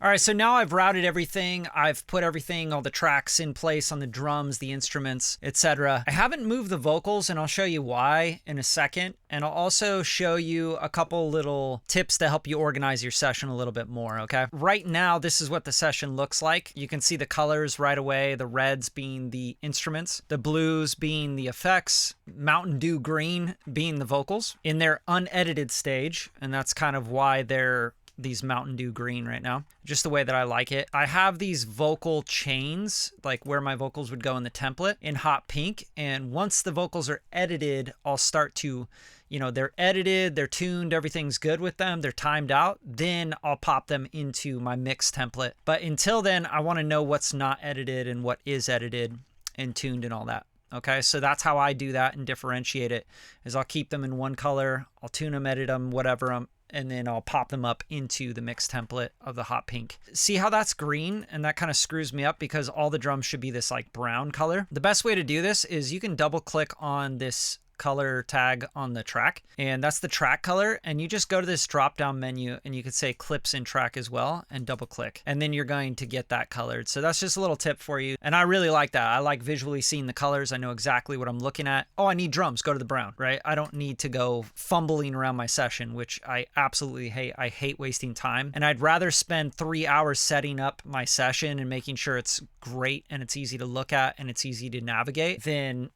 All right, so now I've routed everything. I've put everything, all the tracks in place on the drums, the instruments, etc. I haven't moved the vocals, and I'll show you why in a second. And I'll also show you a couple little tips to help you organize your session a little bit more, okay? Right now, this is what the session looks like. You can see the colors right away, the reds being the instruments, the blues being the effects, Mountain Dew green being the vocals in their unedited stage, and that's kind of why they're these Mountain Dew green right now, just the way that I like it. I have these vocal chains, like where my vocals would go in the template, in hot pink, and once the vocals are edited, I'll start to, they're edited, they're tuned, everything's good with them, they're timed out, then I'll pop them into my mix template. But until then, I want to know what's not edited and what is edited and tuned and all that. Okay, so that's how I do that and differentiate it, is I'll keep them in one color, I'll tune them, edit them, whatever, and then I'll pop them up into the mix template of the hot pink. See how that's green? And that kind of screws me up because all the drums should be this like brown color. The best way to do this is you can double click on this color tag on the track, and that's the track color, and you just go to this drop down menu and you can say clips in track as well and double click, and then you're going to get that colored. So that's just a little tip for you, and I really like that. I like visually seeing the colors. I know exactly what I'm looking at. Oh, I need drums, go to the brown, right? I don't need to go fumbling around my session, which I absolutely hate. I hate wasting time, and I'd rather spend 3 hours setting up my session and making sure it's great and it's easy to look at and it's easy to navigate than,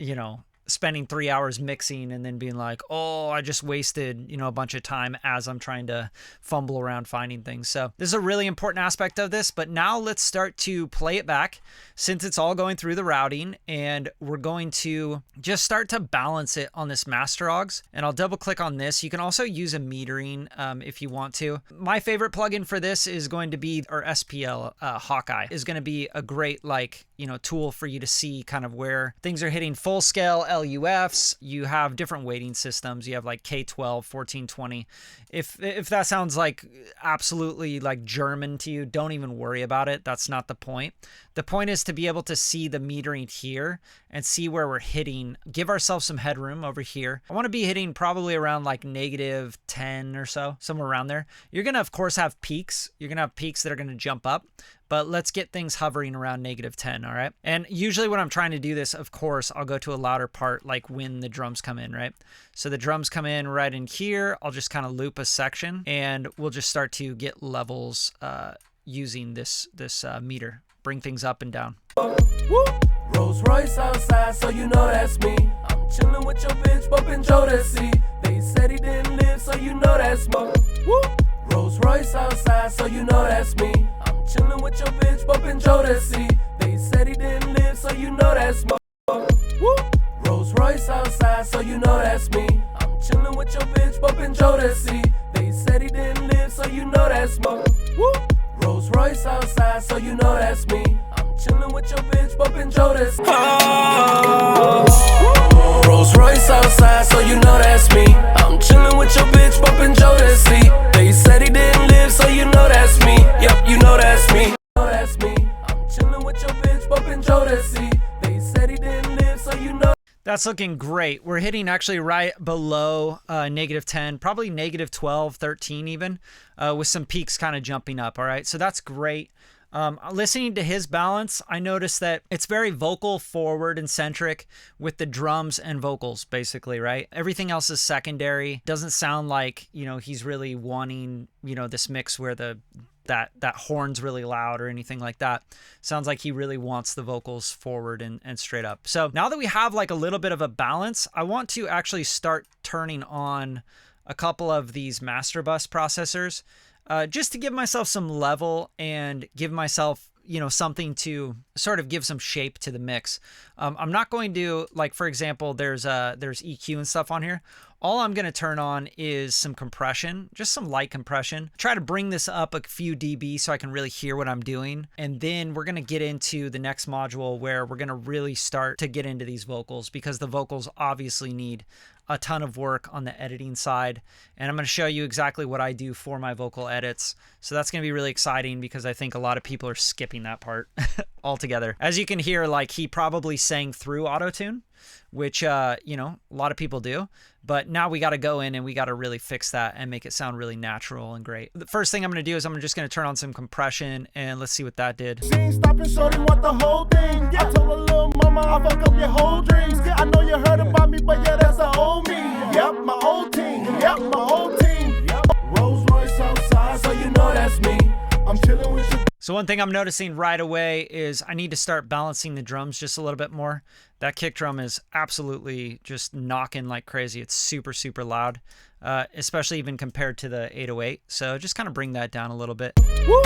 spending 3 hours mixing and then being like, oh, I just wasted, a bunch of time as I'm trying to fumble around finding things. So this is a really important aspect of this, but now let's start to play it back since it's all going through the routing, and we're going to just start to balance it on this master augs, and I'll double click on this. You can also use a metering if you want to. My favorite plugin for this is going to be, or SPL, Hawkeye is going to be a great tool for you to see kind of where things are hitting full scale LUFs. You have different weighting systems. You have like K12, 1420. If that sounds like absolutely like German to you, don't even worry about it. That's not the point. The point is to be able to see the metering here and see where we're hitting. Give ourselves some headroom over here. I want to be hitting probably around like -10 or so, somewhere around there. You're going to, of course, have peaks. You're going to have peaks that are going to jump up, but let's get things hovering around -10, all right? And usually when I'm trying to do this, of course, I'll go to a louder part, like when the drums come in, right? So the drums come in right in here. I'll just kind of loop a section, and we'll just start to get levels using this meter. Bring things up and down. Woo! Rolls Royce outside, so you know that's me. I'm chilling with your bitch, bumping Jodeci. They said he didn't live, so you know that's me. Woo! Rolls Royce outside, so you know that's me. I'm chilling with your bitch, bumping Jodeci. They said he didn't live, so you know that's me. Woo! Rolls Royce outside, so you know that's me. I'm chilling with your bitch, bumping Jodeci. They said he didn't live, so you know that's me. Woo! Rolls Royce outside, so you know that's me. I'm chilling with your bitch, bumping Jodeci. Oh. Rolls Royce outside, so you know that's me. I'm chilling with your bitch, bumping Jodeci. They said he didn't live, so you know that's me. Yep, you know that's me. You know that's me. I'm chilling with your bitch, bumping Jodeci. They said he didn't live, so you know. That's looking great. We're hitting actually right below -10, probably -12, 13 even, with some peaks kind of jumping up, all right? So that's great. Listening to his balance, I noticed that it's very vocal forward and centric with the drums and vocals, basically, right? Everything else is secondary. Doesn't sound like, he's really wanting, this mix where that horn's really loud or anything like that. Sounds like he really wants the vocals forward and straight up. So now that we have like a little bit of a balance, I want to actually start turning on a couple of these master bus processors, just to give myself some level and give myself, something to sort of give some shape to the mix. I'm not going to, like, for example, there's EQ and stuff on here. All I'm going to turn on is some compression, just some light compression. Try to bring this up a few dB so I can really hear what I'm doing. And then we're going to get into the next module where we're going to really start to get into these vocals, because the vocals obviously need a ton of work on the editing side. And I'm going to show you exactly what I do for my vocal edits. So that's going to be really exciting because I think a lot of people are skipping that part. altogether. As you can hear, like he probably sang through autotune, which, you know, a lot of people do. But now we got to go in and we got to really fix that and make it sound really natural and great. The first thing I'm going to do is I'm just going to turn on some compression and let's see what that did. She ain't stopping, shorty want the whole thing. I told her little mama I fuck up your whole dreams. I know you heard about me, but yeah, that's the old me. Yep, my old team. Yep, my old team. Rolls Royce outside, so you know that's me. I'm chilling with you. So one thing I'm noticing right away is I need to start balancing the drums just a little bit more. That kick drum is absolutely just knocking like crazy. It's super, super loud, especially even compared to the 808. So just kind of bring that down a little bit. Woo!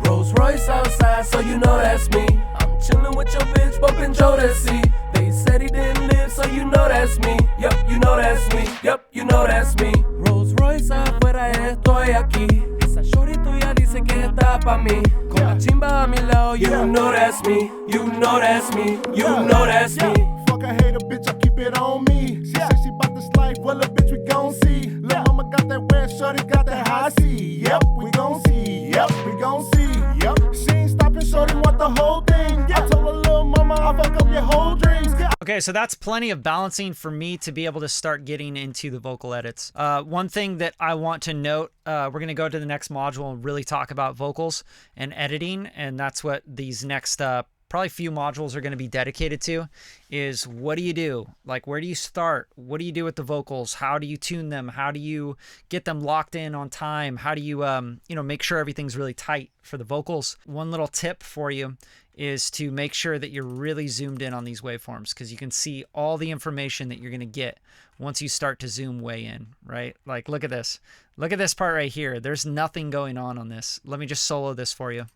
Rolls Royce outside, so you know that's me. I'm chilling with your bitch, bumping Jodeci. They said he didn't live, so you know that's me. Yep, you know that's me. Yep, you know that's me. Rolls Royce afuera, estoy aquí. Esa shorty tuya dice que está pa' mí. Con la chimba a mi lado, you know that's me. You know that's me. You know that's me. Fuck a hater, bitch, I keep it on me. She said she bout this life, well, a bitch, we gon' see. Lil' mama got that wet, shorty got that high C. Yep, we gon' see. Yep, we gon' see. Yep, she ain't stopping, shorty want the whole thing. I told her little mama I fuck up your whole dreams. Okay, so that's plenty of balancing for me to be able to start getting into the vocal edits. One thing that I want to note, we're going to go to the next module and really talk about vocals and editing, and that's what these next probably few modules are going to be dedicated to, is what do you do? Like, where do you start? What do you do with the vocals? How do you tune them? How do you get them locked in on time? How do you, you know, make sure everything's really tight for the vocals? One little tip for you is to make sure that you're really zoomed in on these waveforms, because you can see all the information that you're going to get once you start to zoom way in, right? Like, look at this. Look at this part right here. There's nothing going on this. Let me just solo this for you.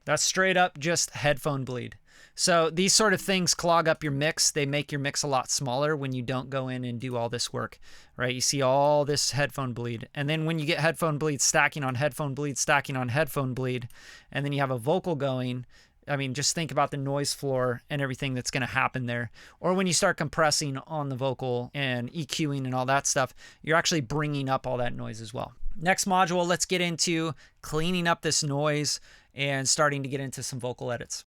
That's straight up just headphone bleed. So these sort of things clog up your mix. They make your mix a lot smaller when you don't go in and do all this work, right? You see all this headphone bleed. And then when you get headphone bleed stacking on headphone bleed, stacking on headphone bleed, and then you have a vocal going, I mean, just think about the noise floor and everything that's going to happen there. Or when you start compressing on the vocal and EQing and all that stuff, you're actually bringing up all that noise as well. Next module, let's get into cleaning up this noise and starting to get into some vocal edits.